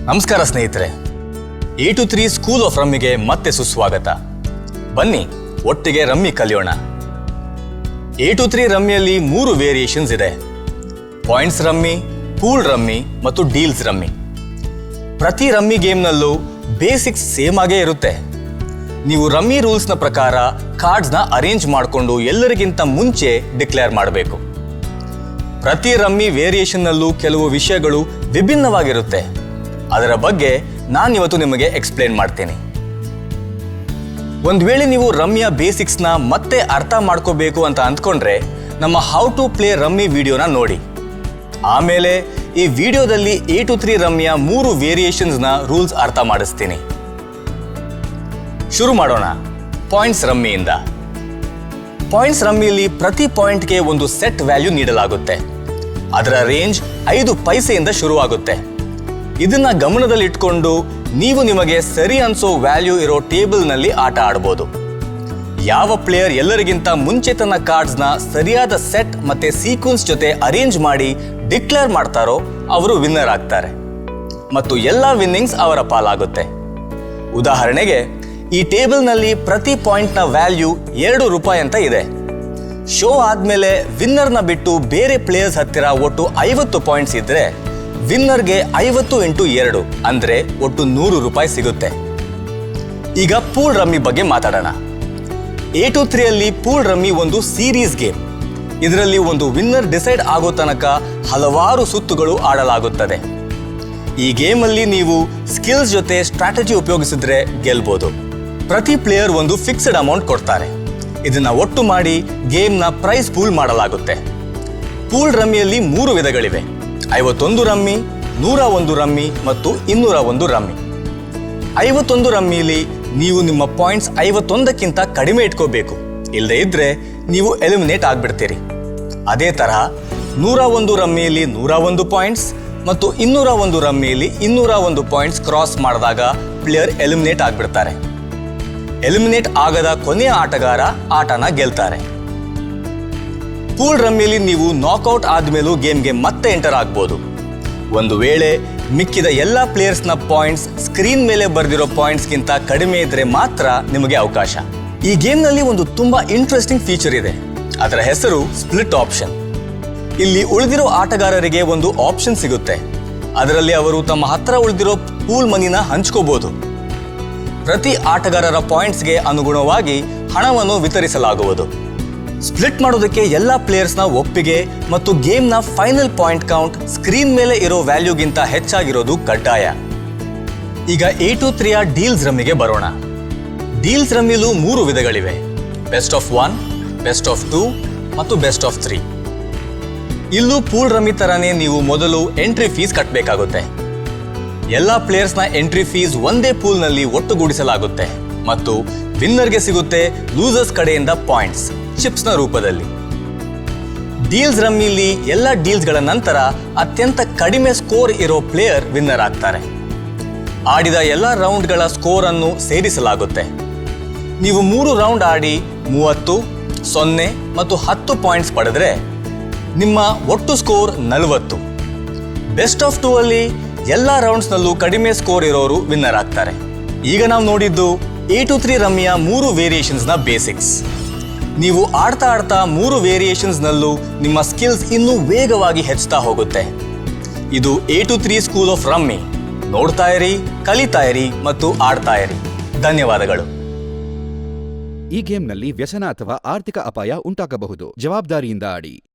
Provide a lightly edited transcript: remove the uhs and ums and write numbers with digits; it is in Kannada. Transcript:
ನಮಸ್ಕಾರ ಸ್ನೇಹಿತರೆ, ಎ ಟು 3 ಸ್ಕೂಲ್ ಆಫ್ ರಮ್ಮಿಗೆ ಮತ್ತೆ ಸುಸ್ವಾಗತ. ಬನ್ನಿ ಒಟ್ಟಿಗೆ ರಮ್ಮಿ ಕಲಿಯೋಣ. ಎ ಟು 3 ರಮ್ಮಿಯಲ್ಲಿ 3 ವೇರಿಯೇಷನ್ಸ್ ಇದೆ: ಪಾಯಿಂಟ್ಸ್ ರಮ್ಮಿ, ಪೂಲ್ ರಮ್ಮಿ ಮತ್ತು ಡೀಲ್ಸ್ ರಮ್ಮಿ. ಪ್ರತಿ ರಮ್ಮಿ ಗೇಮ್ನಲ್ಲೂ ಬೇಸಿಕ್ಸ್ ಸೇಮ್ ಆಗೇ ಇರುತ್ತೆ. ನೀವು ರಮ್ಮಿ ರೂಲ್ಸ್ನ ಪ್ರಕಾರ ಕಾರ್ಡ್ಸ್ನ ಅರೇಂಜ್ ಮಾಡಿಕೊಂಡು ಎಲ್ಲರಿಗಿಂತ ಮುಂಚೆ ಡಿಕ್ಲೇರ್ ಮಾಡಬೇಕು. ಪ್ರತಿ ರಮ್ಮಿ ವೇರಿಯೇಷನ್ನಲ್ಲೂ ಕೆಲವು ವಿಷಯಗಳು ವಿಭಿನ್ನವಾಗಿರುತ್ತೆ. ಅದರ ಬಗ್ಗೆ ನಾನಿವತ್ತು ನಿಮಗೆ ಎಕ್ಸ್ಪ್ಲೇನ್ ಮಾಡ್ತೀನಿ. ಒಂದು ವೇಳೆ ನೀವು ರಮ್ಮಿಯ ಬೇಸಿಕ್ಸ್ನ ಮತ್ತೆ ಅರ್ಥ ಮಾಡ್ಕೋಬೇಕು ಅಂತ ಅಂದ್ಕೊಂಡ್ರೆ ನಮ್ಮ ಹೌ ಟು ಪ್ಲೇ ರಮ್ಮಿ ವಿಡಿಯೋನ ನೋಡಿ. ಆಮೇಲೆ ಈ ವಿಡಿಯೋದಲ್ಲಿ ಎ ಟು 3 ರಮ್ಮಿಯ 3 ವೇರಿಯೇಷನ್ಸ್ನ ರೂಲ್ಸ್ ಅರ್ಥ ಮಾಡಿಸ್ತೀನಿ. ಶುರು ಮಾಡೋಣ ಪಾಯಿಂಟ್ಸ್ ರಮ್ಮಿಯಿಂದ. ಪಾಯಿಂಟ್ಸ್ ರಮ್ಮಿಯಲ್ಲಿ ಪ್ರತಿ ಪಾಯಿಂಟ್ಗೆ ಒಂದು ಸೆಟ್ ವ್ಯಾಲ್ಯೂ ನೀಡಲಾಗುತ್ತೆ. ಅದರ ರೇಂಜ್ 5 ಪೈಸೆಯಿಂದ ಶುರುವಾಗುತ್ತೆ. ಇದನ್ನ ಗಮನದಲ್ಲಿಟ್ಕೊಂಡು ನೀವು ನಿಮಗೆ ಸರಿ ಅನ್ಸೋ ವ್ಯಾಲ್ಯೂ ಇರೋ ಟೇಬಲ್ನಲ್ಲಿ ಆಟ ಆಡ್ಬೋದು. ಯಾವ ಪ್ಲೇಯರ್ ಎಲ್ಲರಿಗಿಂತ ಮುಂಚೆ ತನ್ನ ಕಾರ್ಡ್ಸ್ನ ಸರಿಯಾದ ಸೆಟ್ ಮತ್ತೆ ಸೀಕ್ವೆನ್ಸ್ ಜೊತೆ ಅರೇಂಜ್ ಮಾಡಿ ಡಿಕ್ಲೇರ್ ಮಾಡ್ತಾರೋ ಅವರು ವಿನ್ನರ್ ಆಗ್ತಾರೆ ಮತ್ತು ಎಲ್ಲ ವಿನ್ನಿಂಗ್ಸ್ ಅವರ ಪಾಲಾಗುತ್ತೆ. ಉದಾಹರಣೆಗೆ, ಈ ಟೇಬಲ್ನಲ್ಲಿ ಪ್ರತಿ ಪಾಯಿಂಟ್ನ ವ್ಯಾಲ್ಯೂ 2 ರೂಪಾಯಿ ಅಂತ ಇದೆ. ಶೋ ಆದ್ಮೇಲೆ ವಿನ್ನರ್ನ ಬಿಟ್ಟು ಬೇರೆ ಪ್ಲೇಯರ್ಸ್ ಹತ್ತಿರ ಒಟ್ಟು 50 ಪಾಯಿಂಟ್ಸ್ ಇದ್ರೆ ವಿನ್ನರ್ಗೆ 50 × 2 ಅಂದ್ರೆ ಒಟ್ಟು 100 ರೂಪಾಯಿ ಸಿಗುತ್ತೆ. ಈಗ ಪೂಲ್ ರಮ್ಮಿ ಬಗ್ಗೆ ಮಾತಾಡೋಣ. ಎ ಟು 3 ಅಲ್ಲಿ ಪೂಲ್ ರಮ್ಮಿ ಒಂದು ಸೀರೀಸ್ ಗೇಮ್. ಇದರಲ್ಲಿ ಒಂದು ವಿನ್ನರ್ ಡಿಸೈಡ್ ಆಗೋ ತನಕ ಹಲವಾರು ಸುತ್ತುಗಳು ಆಡಲಾಗುತ್ತದೆ. ಈ ಗೇಮಲ್ಲಿ ನೀವು ಸ್ಕಿಲ್ಸ್ ಜೊತೆ ಸ್ಟ್ರಾಟಜಿ ಉಪಯೋಗಿಸಿದ್ರೆ ಗೆಲ್ಬೋದು. ಪ್ರತಿ ಪ್ಲೇಯರ್ ಒಂದು ಫಿಕ್ಸ್ಡ್ ಅಮೌಂಟ್ ಕೊಡ್ತಾರೆ. ಇದನ್ನ ಒಟ್ಟು ಮಾಡಿ ಗೇಮ್ನ ಪ್ರೈಸ್ ಪೂಲ್ ಮಾಡಲಾಗುತ್ತೆ. ಪೂಲ್ ರಮ್ಮಿಯಲ್ಲಿ 3 ವಿಧಗಳಿವೆ: 51 ರಮ್ಮಿ, 101 ರಮ್ಮಿ ಮತ್ತು 201 ರಮ್ಮಿ. 51 ರಮ್ಮಿಲಿ ನೀವು ನಿಮ್ಮ ಪಾಯಿಂಟ್ಸ್ 51ಕ್ಕಿಂತ ಕಡಿಮೆ ಇಟ್ಕೋಬೇಕು. ಇಲ್ಲದೆ ಇದ್ರೆ ನೀವು ಎಲಿಮಿನೇಟ್ ಆಗ್ಬಿಡ್ತೀರಿ. ಅದೇ ತರಹ 101 ರಮ್ಮಿಯಲ್ಲಿ 101 ಪಾಯಿಂಟ್ಸ್ ಮತ್ತು 201 ರಮ್ಮಿಯಲ್ಲಿ 201 ಪಾಯಿಂಟ್ಸ್ ಕ್ರಾಸ್ ಮಾಡಿದಾಗ ಪ್ಲೇಯರ್ ಎಲಿಮಿನೇಟ್ ಆಗ್ಬಿಡ್ತಾರೆ. ಎಲಿಮಿನೇಟ್ ಆಗದ ಕೊನೆಯ ಆಟಗಾರ ಆಟನ ಗೆಲ್ತಾರೆ. ಪೂಲ್ ರಮ್ಮಿಲಿ ನೀವು ನಾಕ್ಔಟ್ ಆದ್ಮೇಲೂ ಗೇಮ್ಗೆ ಮತ್ತೆ ಎಂಟರ್ ಆಗ್ಬೋದು. ಒಂದು ವೇಳೆ ಮಿಕ್ಕಿದ ಎಲ್ಲ ಪ್ಲೇಯರ್ಸ್ನ ಪಾಯಿಂಟ್ಸ್ ಸ್ಕ್ರೀನ್ ಮೇಲೆ ಬರೆದಿರೋ ಪಾಯಿಂಟ್ಸ್ಗಿಂತ ಕಡಿಮೆ ಇದ್ರೆ ಮಾತ್ರ ನಿಮಗೆ ಅವಕಾಶ. ಈ ಗೇಮ್ನಲ್ಲಿ ಒಂದು ತುಂಬಾ ಇಂಟ್ರೆಸ್ಟಿಂಗ್ ಫೀಚರ್ ಇದೆ. ಅದರ ಹೆಸರು ಸ್ಪ್ಲಿಟ್ ಆಪ್ಷನ್. ಇಲ್ಲಿ ಉಳಿದಿರೋ ಆಟಗಾರರಿಗೆ ಒಂದು ಆಪ್ಷನ್ ಸಿಗುತ್ತೆ. ಅದರಲ್ಲಿ ಅವರು ತಮ್ಮ ಹತ್ರ ಉಳಿದಿರೋ ಪೂಲ್ ಮನಿನ ಹಂಚ್ಕೋಬಹುದು. ಪ್ರತಿ ಆಟಗಾರರ ಪಾಯಿಂಟ್ಸ್ಗೆ ಅನುಗುಣವಾಗಿ ಹಣವನ್ನು ವಿತರಿಸಲಾಗುವುದು. ಸ್ಪ್ಲಿಟ್ ಮಾಡೋದಕ್ಕೆ ಎಲ್ಲ ಪ್ಲೇಯರ್ಸ್ನ ಒಪ್ಪಿಗೆ ಮತ್ತು ಗೇಮ್ನ ಫೈನಲ್ ಪಾಯಿಂಟ್ ಕೌಂಟ್ ಸ್ಕ್ರೀನ್ ಮೇಲೆ ಇರೋ ವ್ಯಾಲ್ಯೂಗಿಂತ ಹೆಚ್ಚಾಗಿರೋದು ಕಡ್ಡಾಯ. ಈಗ ಎ ಟು 3ಯ ಡೀಲ್ಸ್ ರಮ್ಮಿಗೆ ಬರೋಣ. ಡೀಲ್ಸ್ ರಮ್ಮಿಲೂ 3 ವಿಧಗಳಿವೆ: ಬೆಸ್ಟ್ ಆಫ್ 1, ಬೆಸ್ಟ್ ಆಫ್ 2 ಮತ್ತು ಬೆಸ್ಟ್ ಆಫ್ 3. ಇಲ್ಲೂ ಪೂಲ್ ರಮ್ಮಿ ತರನೇ ನೀವು ಮೊದಲು ಎಂಟ್ರಿ ಫೀಸ್ ಕಟ್ಟಬೇಕಾಗುತ್ತೆ. ಎಲ್ಲ ಪ್ಲೇಯರ್ಸ್ನ ಎಂಟ್ರಿ ಫೀಸ್ ಒಂದೇ ಪೂಲ್ನಲ್ಲಿ ಒಟ್ಟುಗೂಡಿಸಲಾಗುತ್ತೆ ಮತ್ತು ವಿನ್ನರ್ಗೆ ಸಿಗುತ್ತೆ ಲೂಸರ್ಸ್ ಕಡೆಯಿಂದ ಪಾಯಿಂಟ್ಸ್ ಚಿಪ್ಸ್ನ ರೂಪದಲ್ಲಿ. ಡೀಲ್ಸ್ ರಮ್ಮಿಲಿ ಎಲ್ಲ ಡೀಲ್ಸ್ಗಳ ನಂತರ ಅತ್ಯಂತ ಕಡಿಮೆ ಸ್ಕೋರ್ ಇರೋ ಪ್ಲೇಯರ್ ವಿನ್ನರ್ ಆಗ್ತಾರೆ. ಆಡಿದ ಎಲ್ಲ ರೌಂಡ್ಗಳ ಸ್ಕೋರ್ ಅನ್ನು ಸೇರಿಸಲಾಗುತ್ತೆ. ನೀವು 3 ರೌಂಡ್ ಆಡಿ 30, 0 ಮತ್ತು 10 ಪಾಯಿಂಟ್ಸ್ ಪಡೆದ್ರೆ ನಿಮ್ಮ ಒಟ್ಟು ಸ್ಕೋರ್ 40. ಬೆಸ್ಟ್ ಆಫ್ 2 ಅಲ್ಲಿ ಎಲ್ಲ ರೌಂಡ್ಸ್ನಲ್ಲೂ ಕಡಿಮೆ ಸ್ಕೋರ್ ಇರೋರು ವಿನ್ನರ್ ಆಗ್ತಾರೆ. ಈಗ ನಾವು ನೋಡಿದ್ದು ಎ ಟು 3 ರಮ್ಮಿಯ 3 ವೇರಿಯೇಷನ್ಸ್ನ ಬೇಸಿಕ್ಸ್. ನೀವು ಆಡ್ತಾ 3 ವೇರಿಯೇಷನ್ಸ್ನಲ್ಲೂ ನಿಮ್ಮ ಸ್ಕಿಲ್ಸ್ ಇನ್ನೂ ವೇಗವಾಗಿ ಹೆಚ್ಚುತ್ತಾ ಹೋಗುತ್ತೆ. ಇದು A to 3 school of rummy. ನೋಡ್ತಾ ಇರಿ, ಕಲಿತಾ ಇರಿ ಮತ್ತು ಆಡ್ತಾ ಇರಿ. ಧನ್ಯವಾದಗಳು. ಈ ಗೇಮ್ನಲ್ಲಿ ವ್ಯಸನ ಅಥವಾ ಆರ್ಥಿಕ ಅಪಾಯ ಉಂಟಾಗಬಹುದು. ಜವಾಬ್ದಾರಿಯಿಂದ ಆಡಿ.